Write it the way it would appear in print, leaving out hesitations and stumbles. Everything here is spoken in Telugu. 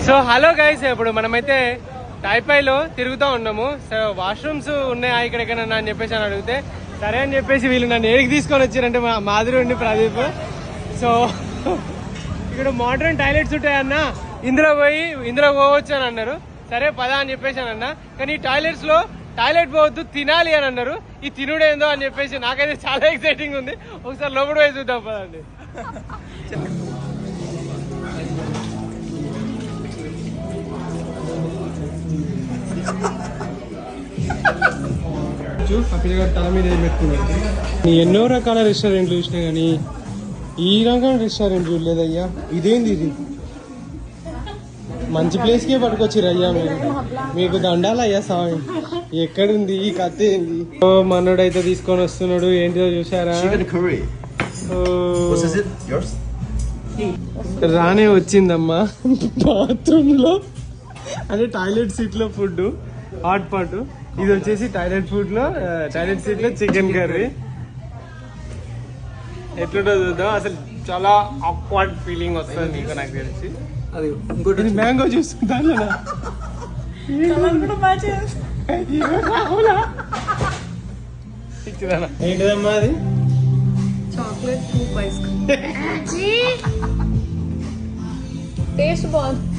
సో హలో గైస్, ఇప్పుడు మనమైతే టైపైలో తిరుగుతూ ఉన్నాము. సో వాష్రూమ్స్ ఉన్నాయా ఇక్కడెక్కడన్నా అని చెప్పేసి అని అడిగితే సరే అని చెప్పేసి వీళ్ళు నన్ను ఏడికి తీసుకొని వచ్చారంటే మా మాధురి ఉండి ప్రదీప్. సో ఇక్కడ మోడర్న్ టాయిలెట్స్ ఉంటాయన్న, ఇందులో పోవచ్చు అని అన్నారు. సరే పదా అని చెప్పేసి అని అన్నా. కానీ ఈ టాయిలెట్స్ లో టాయిలెట్ పోవద్దు, తినాలి అని అన్నారు. ఈ తినుడేందో అని చెప్పేసి నాకైతే చాలా ఎక్సైటింగ్ ఉంది. ఒకసారి లోపల పోయి చూద్దాం పదండి. పిల్లగాడు తల మీద పెట్టుకున్నాడు. ఎన్నో రకాల రెస్టారెంట్లు చూసినా కానీ ఈ రకం రెస్టారెంట్ చూడలేదయ్యా. ఇదేంది ఇది? మంచి ప్లేస్కే పట్టుకొచ్చిర్రు అయ్యా. మీకు దండాలయ్యా స్వామి. ఎక్కడుంది ఈ కథ ఏంది? మనోడైతే తీసుకొని వస్తున్నాడు. ఏంటిదో చూసారా? రానే వచ్చిందమ్మా బాత్రూమ్ లో, అంటే టాయిలెట్ సీట్ లో ఫుడ్ హాట్ పాట్. ఇది వచ్చేసి టాయిలెట్ ఫుడ్ లో టాయిలెట్ సీట్ లో చికెన్ కర్రీ. ఎట్లుంటో చూద్దాం. అసలు చాలా ఆక్వర్డ్ ఫీలింగ్ వస్తుంది మీకు నాకు తెలిసి. అది ఇంకోటి మ్యాంగో జ్యూస్ ఏంటిదమ్మా అది? Chocolate scoop ice cream. Taste బాగుంది.